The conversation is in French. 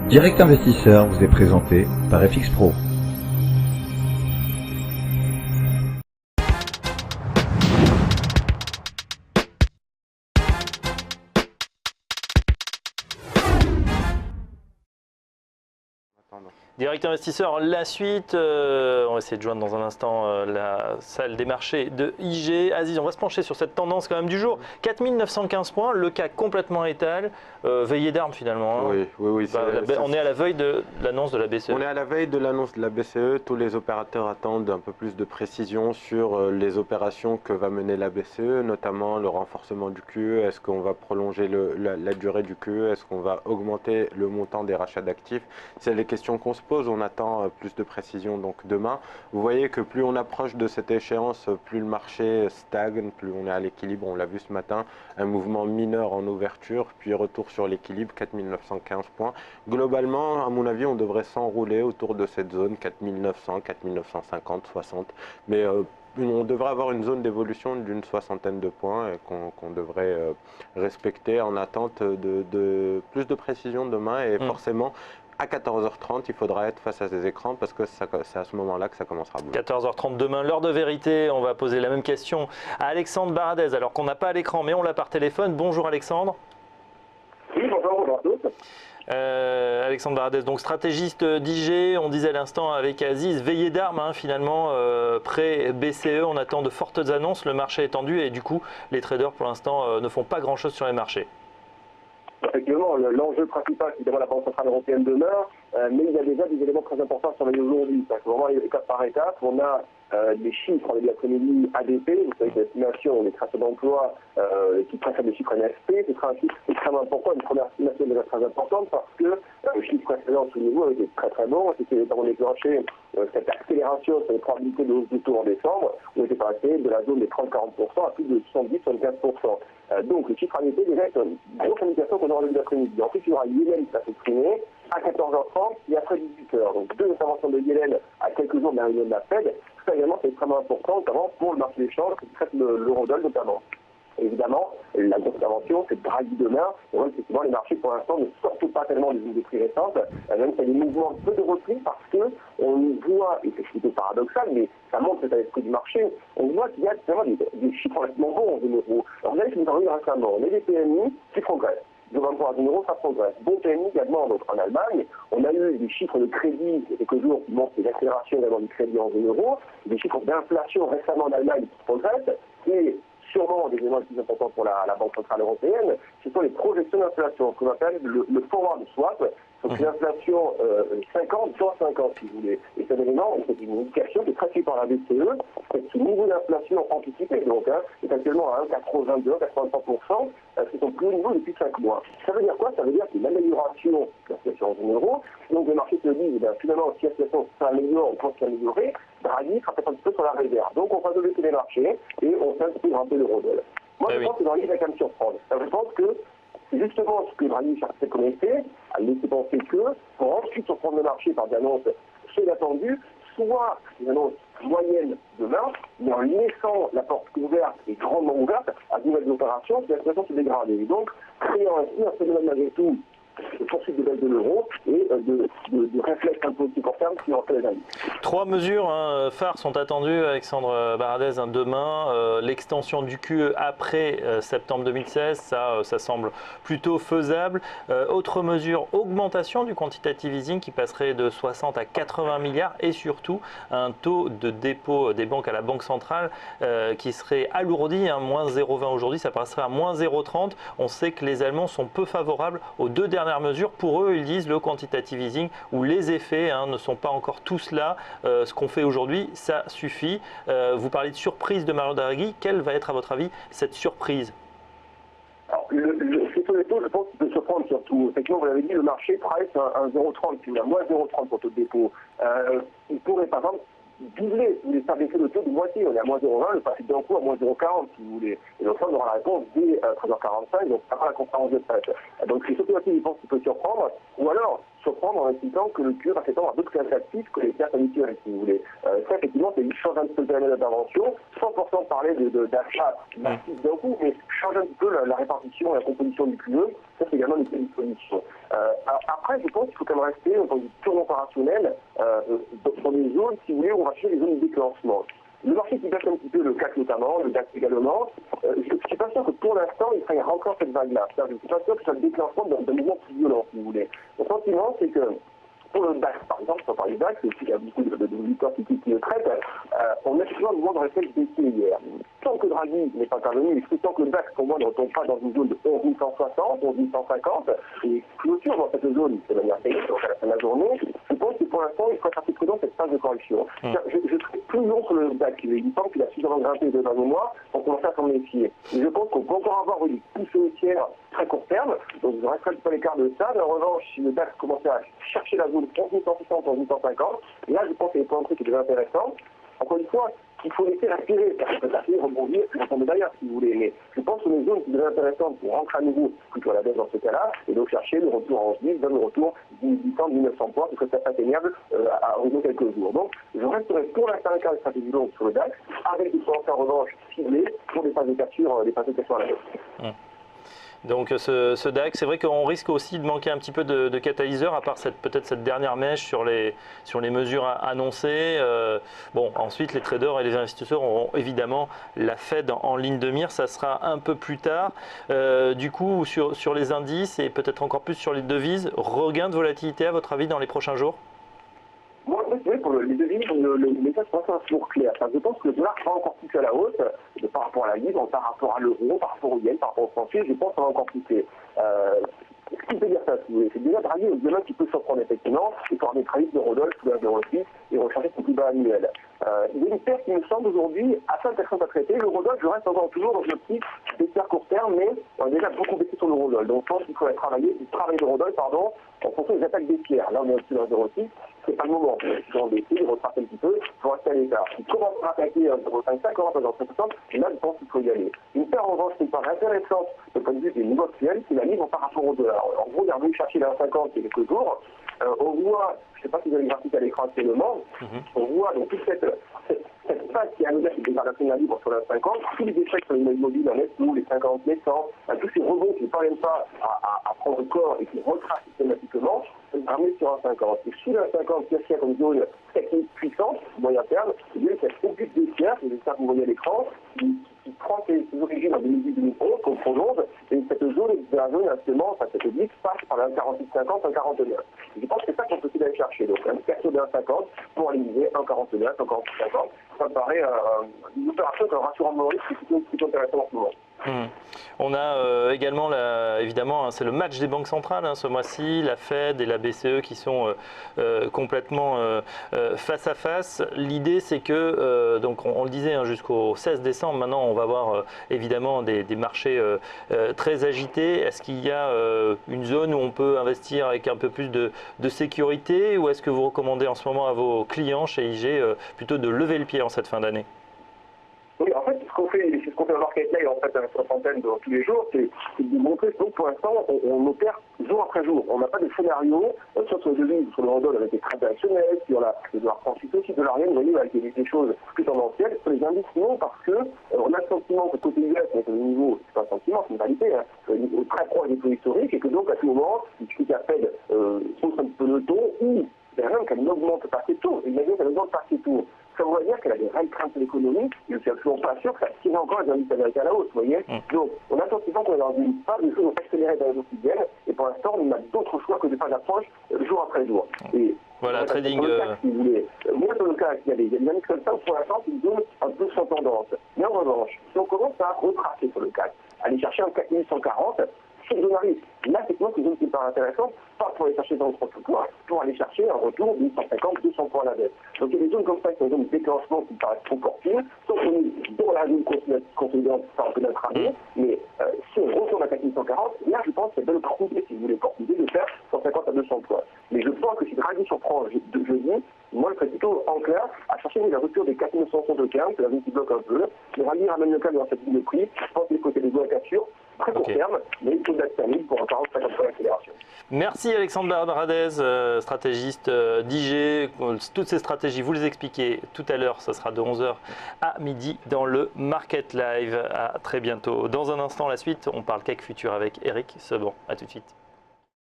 Direct Investisseur vous est présenté par FX Pro. Direct Investisseur, la suite, on va essayer de joindre dans un instant la salle des marchés de IG. Aziz, on va se pencher sur cette tendance quand même du jour. 4915 points, le CAC complètement étal, veillée d'armes finalement. Hein. Oui. On est à la veille de l'annonce de la BCE. On est à la veille de l'annonce de la BCE. Tous les opérateurs attendent un peu plus de précision sur les opérations que va mener la BCE, notamment le renforcement du QE. Est-ce qu'on va prolonger la durée du QE? Est-ce qu'on va augmenter le montant des rachats d'actifs? C'est les questions qu'on se pose. On attend plus de précision donc demain. Vous voyez que plus on approche de cette échéance, plus le marché stagne, plus on est à l'équilibre. On l'a vu ce matin, un mouvement mineur en ouverture, puis retour sur l'équilibre, 4915 points. Globalement, à mon avis, on devrait s'enrouler autour de cette zone, 4900, 4950, 60. Mais on devrait avoir une zone d'évolution d'une soixantaine de points qu'on devrait respecter en attente de plus de précision demain. Et forcément, à 14h30, il faudra être face à ces écrans parce que c'est à ce moment-là que ça commencera à bouger. 14h30 demain, l'heure de vérité. On va poser la même question à Alexandre Baradez, alors qu'on n'a pas à l'écran, mais on l'a par téléphone. Bonjour Alexandre. Oui, bonjour à tous. Alexandre Baradez, donc stratégiste d'IG, on disait à l'instant avec Aziz, veillée d'armes finalement, pré-BCE, on attend de fortes annonces, le marché est tendu et du coup les traders pour l'instant ne font pas grand chose sur les marchés. Effectivement, l'enjeu principal, c'est évidemment la Banque centrale européenne demain, mais il y a déjà des éléments très importants sur les aujourd'hui. C'est vraiment étape par étape. On a des chiffres en début d'après-midi ADP, vous savez que l'estimation des créations d'emplois qui précède les chiffres NFP, ce sera un chiffre extrêmement important, une première estimation déjà très importante parce que le chiffre précédent sous niveau était très bon, c'était notamment déclenché cette accélération sur les probabilités de hausse du taux en décembre, on était passé de la zone des 30-40% à plus de 70-75%. Donc le chiffre ADP déjà est une grosse indication qu'on aura le début d'après-midi. Ensuite, il y aura Yellen qui va s'exprimer à 14h30 et après 18h. Donc deux interventions de Yellen à quelques jours de la réunion de la Fed. Ça également c'est extrêmement important, notamment pour le marché des changes qui traite l'eurodoll notamment. Évidemment, la grosse intervention, c'est Draghi demain. Et donc, effectivement, les marchés, pour l'instant, ne sortent pas tellement des idées très récentes. Même s'il y a des mouvements un peu de repli parce qu'on voit, et c'est plutôt paradoxal, mais ça montre l'état d'esprit du marché, on voit qu'il y a vraiment des chiffres relativement bons en zone euro. Alors, regardez ce que nous avons eu récemment. On a des PMI qui progressent. De 23 à 0 euros, ça progresse. Bon PMI également donc, en Allemagne. On a eu des chiffres de crédit il y a quelques jours qui montrent des accélérations également du crédit en zone euro. Des chiffres d'inflation récemment en Allemagne qui progressent. Et sûrement des éléments les plus importants pour la Banque centrale européenne, ce sont les projections d'inflation, ce qu'on appelle le forward swap. Donc l'inflation 50 sur 50, si vous voulez. Et c'est un élément, c'est une indication qui est traitée par la BCE. Ce niveau d'inflation anticipé, donc, est actuellement à 1,82, 1,83%. C'est son plus haut niveau depuis 5 mois. Ça veut dire quoi? Ça veut dire qu'il y a une amélioration de la situation en zone euro. Donc les marchés se disent, finalement, si la situation s'améliore, on pense s'améliorer, Draghi sera peut-être un petit peu sur la réserve. Donc on va lever tous les marchés et on fait un petit peu grimper l'eurodoll. Moi, je pense que Draghi va quand même surprendre. Je pense que c'est justement ce que Draghi cherchait comme effet, à laisser penser que, pour ensuite surprendre le marché par des annonces très attendues, soit une annonce moyenne demain, mais en laissant la porte ouverte et grandement ouverte à de nouvelles opérations, si la situation se dégrade. Et donc, créant ainsi un phénomène malgré tout de poursuite de baisse de l'euro et de réflexe un peu plus court terme qui en fait les amis. Trois mesures phares sont attendues, Alexandre Baradez, demain. L'extension du QE après septembre 2016, ça semble plutôt faisable. Autre mesure, augmentation du quantitative easing qui passerait de 60 à 80 milliards et surtout un taux de dépôt des banques à la Banque centrale qui serait alourdi, moins 0,20 aujourd'hui, ça passerait à moins 0,30. On sait que les Allemands sont peu favorables aux deux dernières mesures. Pour eux, ils disent le quantitative easing où les effets ne sont pas encore tous là. Ce qu'on fait aujourd'hui, ça suffit. Vous parlez de surprise de Mario Draghi. Quelle va être à votre avis cette surprise? Alors, c'est sur les taux, je pense qu'il peut surprendre surtout. Effectivement, vous l'avez dit, le marché price un 0,30, puis il a moins 0,30 pour taux de dépôt. Il pourrait, par exemple, doubler, si vous voulez, faire baisser le taux de moitié. On est à moins 0,20, le passé d'un coup à moins 0,40, si vous voulez. Et donc ça, on aura la réponse dès 13h45, donc après la conférence de presse. Donc c'est surtout là qu'il pense qu'il peut surprendre. Ou alors, surprendre en expliquant que le QE va s'étendre à d'autres classes actives que les classes habituelles, si vous voulez. Ça, effectivement, c'est changer un petit peu le périmètre d'intervention, sans forcément parler d'achat massif d'un coup, mais changer un petit peu la répartition et la composition du QE, ça, c'est également une prédisposition. Après, je pense qu'il faut quand même rester, en tant que purement opérationnel, dans des zones, si vous voulez, où on va chercher des zones de déclenchement. Le marché qui baisse un petit peu, le CAC notamment, le DAX également, je ne suis pas sûr que pour l'instant, il faille encore cette vague-là. Je ne suis pas sûr que ce soit le déclenchement d'un mouvement plus violent, si vous voulez. Mon sentiment, c'est que pour le DAX, par exemple, sans parler du DAX, il y a beaucoup de lutteurs qui le traitent, on a toujours un mouvement de réflexe baissier hier. Tant que Draghi n'est pas intervenu, et tant que le DAX, pour moi, ne retombe pas dans une zone de 11 160, 11 150, et clôture dans cette zone de manière technique, donc à la fin de la journée, je pense que pour l'instant, il faut être assez prudent cette phase de correction. Je serai plus long sur le DAX. Il semble qu'il a suffisamment grimpé de derniers mois pour commencer à s'en méfier. Et je pense qu'on peut encore avoir une poussée haussière très court terme, donc je resterai pas l'écart de ça. Mais en revanche, si le DAX commençait à chercher la zone 11 160, 11 150, et là, je pense qu'il y a des points de prix qui est intéressant. Encore une fois, il faut laisser respirer, parce que ça fait rebondir et retomber derrière, si vous voulez. Mais je pense que les zones qui seraient intéressantes pour rentrer à nouveau plutôt à la baisse dans ce cas-là, et donc chercher le retour en 10, dans le retour 1800, 1900 points, ce serait peut-être atteignable à horizon quelques jours. Donc, je resterai pour l'instant un cadre de stratégie longue sur le DAX, avec des points en revanche ciblés pour des phases de capture à la baisse. Donc ce DAX, c'est vrai qu'on risque aussi de manquer un petit peu de catalyseur, à part peut-être cette dernière mèche sur les mesures annoncées. Bon, ensuite les traders et les investisseurs auront évidemment la Fed en ligne de mire, ça sera un peu plus tard. Du coup, sur les indices et peut-être encore plus sur les devises, regain de volatilité à votre avis dans les prochains jours? Moi, pour les devises, le message pour l'instant est toujours clair. Enfin, je pense que le dollar va encore pousser à la hausse par rapport à la livre, par rapport à l'euro, par rapport au yen, par rapport au franc suisse. Je pense qu'on va encore pousser. Ce qui peut dire ça, si vous voulez, c'est déjà Draghi au demain qui peut surprendre effectivement et faire des trades de Rodolphe sous la 0,6 et rechercher son plus bas annuel. Il y a une paire qui me semble aujourd'hui assez intéressante à traiter. Le Rodolphe, je reste encore toujours dans une optique baissière court terme, mais on a déjà beaucoup baissé sur le Rodolphe. Donc je pense qu'il faudrait travailler le Rodolphe, en fonction des attaques baissières. Là, on est au-dessus d'un 0,6. C'est pas le moment. Si on baisser, il retrace un petit peu pour rester à l'écart. Si on commence à attaquer un 0,5, on va dans 0,60, et là, je pense qu'il faut y aller. Une paire, en revanche, qui me paraît intéressante, du point de vue des niveaux actuels, c'est la livre par rapport au dollar. En gros, il est revenu chercher la 1,50 il y a quelques jours. On voit, je ne sais pas si vous avez le graphique à l'écran actuellement, on voit donc toute cette phase qui est anodine de dégradation de la livre sur la 50, tous les échecs sur les mobiles, en SO, les 50, les 100, tous ces rebonds qui ne parviennent pas à prendre corps et qui retracent systématiquement, ramener sur un 50. Et sous la 50, qu'est-ce qu'il y a comme zone technique puissante, moyen terme, c'est bien qu'il y a beaucoup de baissière, c'est ça que vous voyez à l'écran, qui prend ses origines en 2010-2011, qu'on prolonge, et cette zone de la zone, actuellement, cette oblique passe par la 48-50, 1,49. Je pense que c'est ça qu'on peut essayer d'aller chercher. Donc, un perso de 1,50 pour aligner 1,49, 1,50. Ça me paraît une opération qui a un rassurement risque qui est plutôt intéressant en ce moment. On a également, évidemment, c'est le match des banques centrales ce mois-ci, la Fed et la BCE qui sont complètement face à face. L'idée, c'est que, donc on le disait, jusqu'au 16 décembre, maintenant, on va avoir évidemment des marchés très agités. Est-ce qu'il y a une zone où on peut investir avec un peu plus de sécurité, ou est-ce que vous recommandez en ce moment à vos clients chez IG plutôt de lever le pied en cette fin d'année? Oui, en fait, c'est ce qu'on fait au Market Day, en fait, avec la centaine de tous les jours, c'est de montrer que pour l'instant, on opère jour après jour. On n'a pas de scénario, soit sur les devises, sur le Rodolphe avec des trades directionnels, sur le dollar franc suisse aussi, de l'Ariane, vous voyez, avec des choses plus tendancielles. Sur les indices, non, parce que on a le sentiment que côté US, on est au niveau, c'est pas un sentiment, c'est une réalité, au niveau très proche des taux historiques, et que donc, à tout moment, il suffit qu'à Fed pousse un peu le ton, ou même qu'elle n'augmente pas ses taux. Imaginez qu'elle n'augmente pas ses taux. Ça veut dire qu'elle a des réelles craintes de l'économie, et je ne suis absolument pas sûr que ça tire encore les indices américains à la hausse, vous voyez. Donc, on a le sentiment qu'on est dans une phase de choses accélérées dans les jours qui viennent, et pour l'instant, on a d'autres choix que de faire d'approche jour après jour. Et voilà, trading. Si vous voulez, moi, dans le cas, il y a des dynamiques comme ça, pour l'instant, c'est une zone un peu sans tendance. Mais en revanche, si on commence à retracer sur le CAC, aller chercher un 4140, sur zone à risque. Là, c'est une zone qui me paraît intéressante, pas pour aller chercher dans le points, pour aller chercher un retour de 150, 200 points à la baisse. Donc il y a des zones comme ça qui sont des zones de déclenchement qui me paraissent trop fortunes, sauf qu'on est dans la zone consolidante par un peu d'intraday, mais si on retourne à 4140, là je pense qu'il y a de l'opportunité, si vous voulez, l'opportunité de faire 150 à 200 points. Mais je pense que si Draghi surprend jeudi, moi je serais plutôt enclin à chercher la rupture des 4975, c'est la zone qui bloque un peu. Le Draghi ramène le calme dans cette ligne de prix, je pense que les côtés des zones à capture, très court terme, mais taux d'actionniste pour un 40-50 points d'accélération. Merci Alexandre Baradez, stratégiste d'IG. Toutes ces stratégies, vous les expliquez tout à l'heure. Ça sera de 11h à midi dans le Market Live. À très bientôt. Dans un instant, la suite, on parle CAC Futur avec Eric Sebon. À tout de suite.